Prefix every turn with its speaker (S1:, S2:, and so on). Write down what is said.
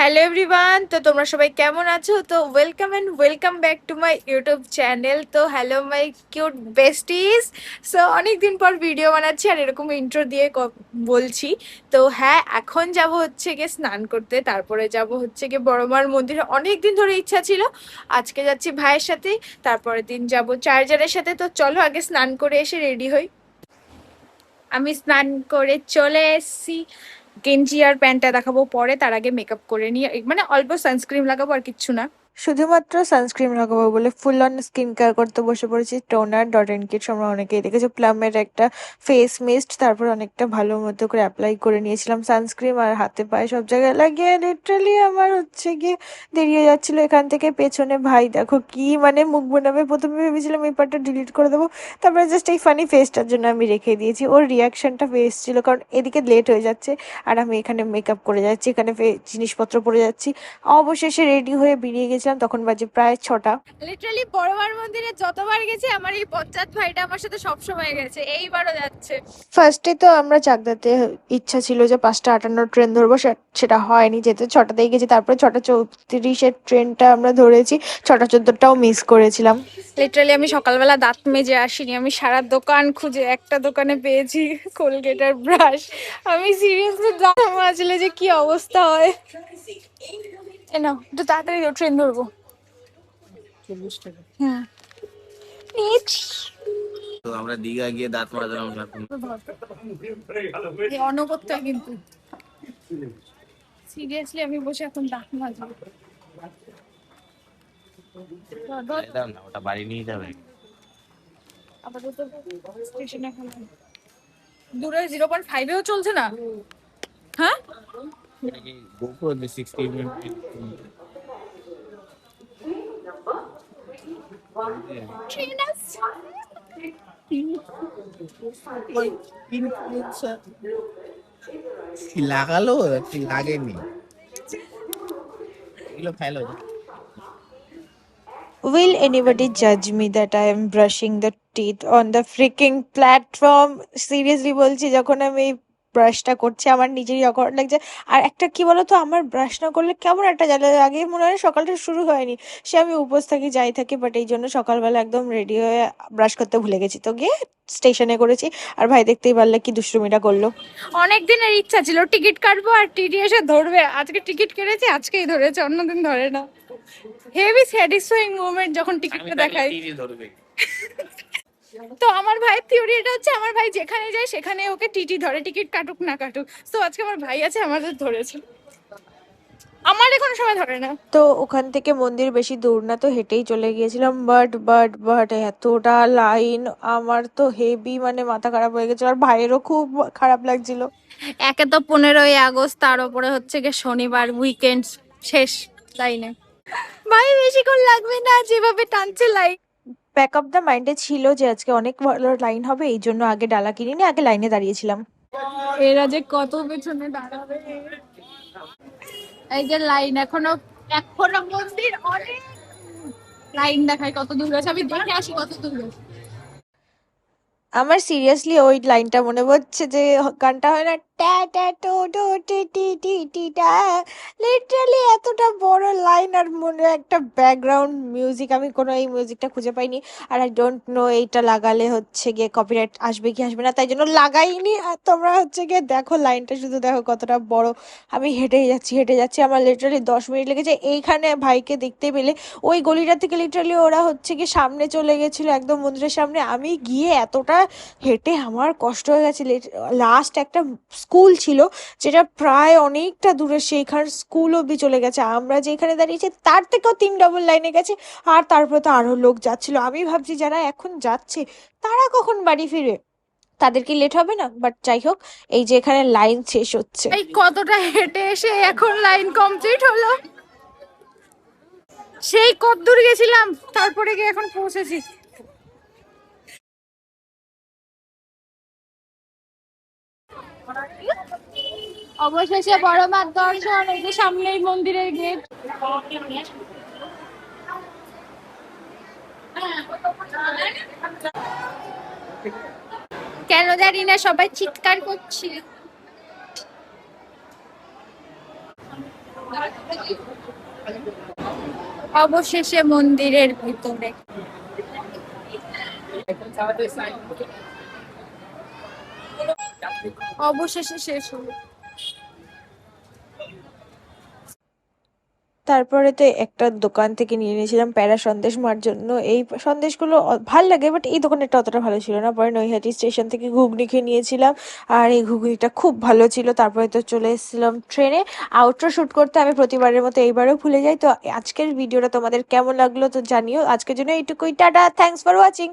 S1: Hello everyone, তো তোমরা সবাই কেমন আছো? তো welcome and welcome back to my YouTube channel. তো hello my cute besties. So অনেকদিন পর ভিডিও বানাচ্ছি আর এরকম ইন্ট্রো দিয়ে বলছি। তো হ্যাঁ, এখন যাব হচ্ছে গিয়ে স্নান করতে, তারপরে যাব হচ্ছে গিয়ে বড়মার মন্দিরে। অনেক দিন ধরে ইচ্ছা ছিল, আজকে যাচ্ছি ভাইয়ের সাথে, তারপরের দিন যাব চার্জারের সাথে। তো চলো আগে স্নান করে এসে রেডি হই। আমি স্নান করে চলে এসেছি। গেঞ্জি আর প্যান্টটা দেখাবো পরে, তার আগে মেকআপ করে নিয়ে, মানে অল্প সানস্ক্রিন লাগাবো আর কিচ্ছু না। শুধুমাত্র সানস্ক্রিন লাগাবো বলে ফুল অন স্কিন কেয়ার করতে বসে পড়েছি। টোনার, ডট এন্ড কিট, তোমরা অনেকেই দেখেছো, প্লামের একটা ফেস মিস্ট, তারপর অনেকটা ভালো মতো করে অ্যাপ্লাই করে নিয়েছিলাম সানস্ক্রিন, আর হাতে পায়ে সব জায়গায় লাগিয়ে লিটারালি আমার হচ্ছে গিয়ে দেরি হয়ে যাচ্ছিল। এখান থেকে পেছনে ভাই দেখো কি মানে মুখ বানাবে, প্রথমে ভেবেছিলাম এই পার্টটা ডিলিট করে দেবো, তারপরে জাস্ট এই ফানি ফেসটার জন্য আমি রেখে দিয়েছি। ওর রিয়াকশনটা ফেস ছিল, কারণ এদিকে লেট হয়ে যাচ্ছে আর আমি এখানে মেকআপ করে যাচ্ছি, এখানে জিনিসপত্র পরে যাচ্ছি। অবশেষে রেডি হয়ে বেরিয়ে গেছিলাম, তখন বাজে প্রায় 6টা। লিটারালি বড়মার মন্দিরে যতবার গেছি আমার এই বজ্জাত ভাইটা আমার সাথে সবসময় গেছে, এইবারও যাচ্ছে। ফার্স্টে তো আমরা চাকদাতে ইচ্ছা ছিল যে 5টা 58 ট্রেন ধরবো, সেটা হয়নি, যেতে 6টাতেই গেছি। তারপরে 6টা 34-এর ট্রেনটা আমরা ধরেছি, 6টা 14টাও মিস করেছিলাম। লিটারালি আমি সকালবেলা দাঁত মেজে আসিনি, আমি সারা দোকান খুঁজে একটা দোকানে পেয়েছি কোলগেট আর ব্রাশ। আমি সিরিয়াসলি দাঁত মাজলে যে কি অবস্থা হয়। এ নাও, একটু তাড়াতাড়ি ট্রেন ধরবো। 40 টাকা। হ্যাঁ, নিয়েছি।
S2: তো আমরা দীঘা গিয়ে দাঁত মাজলাম এখন।
S1: এই অনবদ্য কিন্তু সিরিয়াসলি আমি বসে এখন দাঁত মাজবো।
S2: দাও না, ওটা বাড়ি নিয়ে যাবে।
S1: আপাতত স্টেশন এখন দূরে 0.5-এও চলছে না। হ্যাঁ,
S2: এটা কি GoPro 60 mm?
S1: ট্রেন আসছে।
S2: ওই ইনফ্লুয়েন্সার কি লাগালো কি লাগেনি, এগুলো ফেলো।
S1: Will anybody judge me that I am brushing the teeth on the freaking platform? Seriously বলছি, যখন আমি এই ব্রাশটা করছি আমার নিজেরই অকওয়ার্ড লাগছে। আর একটা কি বলতো, আমার ব্রাশ না করলে কেমন একটা জ্বালা লাগে, মনে হয় সকালটা শুরু হয়নি। সে আমি উপোস থাকি যাই থাকি, বাট এই জন্য সকালবেলা একদম রেডি হয়ে ব্রাশ করতে ভুলে গেছি। তো গিয়ে স্টেশনে করেছি, আর ভাই দেখতেই পারলে কি দুষ্টুমিটা করলো। অনেক দিনের ইচ্ছা ছিল টিকিট কাটবো আর টিটি এসে ধরবে, আজকে টিকিট কেটেছি, আজকেই ধরেছে, অন্যদিন ধরে না। হেভি স্যাটিসফাইং মোমেন্ট যখন টিকিটটা দেখাই। তো আমার ভাইয়ের থিওরি এটা হচ্ছে, আমার ভাই যেখানে যায় সেখানে ওকে টিটি ধরে, টিকিট কাটুক না কাটুক। তো আজকে আমার ভাই আছে, আমাদের ধরেছে, আমার এখন সময় ধরে না। তো ওখান থেকে মন্দির বেশি দূর না, তো হেঁটেই চলে গিয়েছিলাম। বাট এতটা লাইন, আমার তো হেভি মানে মাথা খারাপ হয়ে গেছিল, আর ভাইয়েরও খুব খারাপ লাগছিল। একে তো 15ই আগস্ট, তার উপরে হচ্ছে গিয়ে শনিবার, উইকেন্ড শেষ, লাইনে ভাই বেশিক্ষণ লাগবে না, যেভাবে টানছে লাইন। ব্যাক অফ দ্য মাইন্ডে ছিল যে আজকে অনেক ভালো লাইন হবে, এই জন্য আগে ডালা কিনিনি, আগে লাইনে দাঁড়িয়েছিলাম। এরা যে কত পেছনে দাঁড়াবে, এই যে লাইন এখনো, এখনো মন্দির অনেক লাইন দেখায় কত দূর আছে, আমি দেখে আসি কত দূর আছে। আমার সিরিয়াসলি ওই লাইনটা মনে পড়ছে, যে গানটা হয় না, ট্যা ট্যা টো টো টি টি টি টি টা। লিটারালি এতটা বড় লাইন, আর মনে একটা ব্যাকগ্রাউন্ড মিউজিক, আমি কোনো এই মিউজিকটা খুঁজে পাইনি। আর আই ডোন্ট নো এইটা লাগালে হচ্ছে গিয়ে কপিরাইট আসবে কি আসবে না, তাই জন্য লাগাইনি। আর তোমরা হচ্ছে গিয়ে দেখো লাইনটা, শুধু দেখো কতটা বড়। আমি হেঁটে যাচ্ছি, আমার লিটারালি 10 মিনিট লেগেছে। এইখানে ভাইকে দেখতে পেলে ওই গলিটা থেকে লিটারালি ওরা হচ্ছে গিয়ে সামনে চলে গেছিলো, একদম মন্দিরের সামনে। আমি গিয়ে এতটা হেঁটে আমার কষ্ট হয়ে গেছে। লাস্ট একটা স্কুল ছিল, যেটা প্রায় অনেকটা দূরে, সেইখান স্কুল অব্দি চলে গেছে। আমরা যেখানে দাঁড়িয়েছি তার থেকেও 3 ডবল লাইনে গেছে, আর তারপরে তো আরো লোক যাচ্ছিল। আমি ভাবছি যারা এখন যাচ্ছে তারা কখন বাড়ি ফিরে, তাদের কি লেট হবে না? বাট যাই হোক, এই যে এখানে লাইন শেষ হচ্ছে, এই কতটা হেঁটে এসে এখন লাইন কমপ্লিট হলো। সেই কতদূর গেছিলাম, তারপরে গিয়ে এখন পৌঁছেছি। অবশেষে বড় মার দর্শন, এই যে সামনেই মন্দিরের গেট। কেন জানি না সবাই চিৎকার করছে। অবশেষে মন্দিরের ভিতরে অবশেষে শেষ হলো।
S3: তারপরে তো একটা দোকান থেকে নিয়ে নিয়েছিলাম প্যারা সন্দেশ মার জন্য। এই সন্দেশগুলো ভাল লাগে, বাট এই দোকানেরটা অতটা ভালো ছিল না। পরে নৈহাটি স্টেশন থেকে ঘুগনি খেয়ে নিয়েছিলাম, আর এই ঘুগনিটা খুব ভালো ছিল। তারপরে তো চলে এসেছিলাম ট্রেনে আউটরো শুট করতে। আমি প্রতিবারের মতো এইবারও ভুলে যাই। তো আজকের ভিডিওটা তোমাদের কেমন লাগলো তো জানিও। আজকের জন্য এইটুকুই, টাটা, থ্যাঙ্কস ফর ওয়াচিং।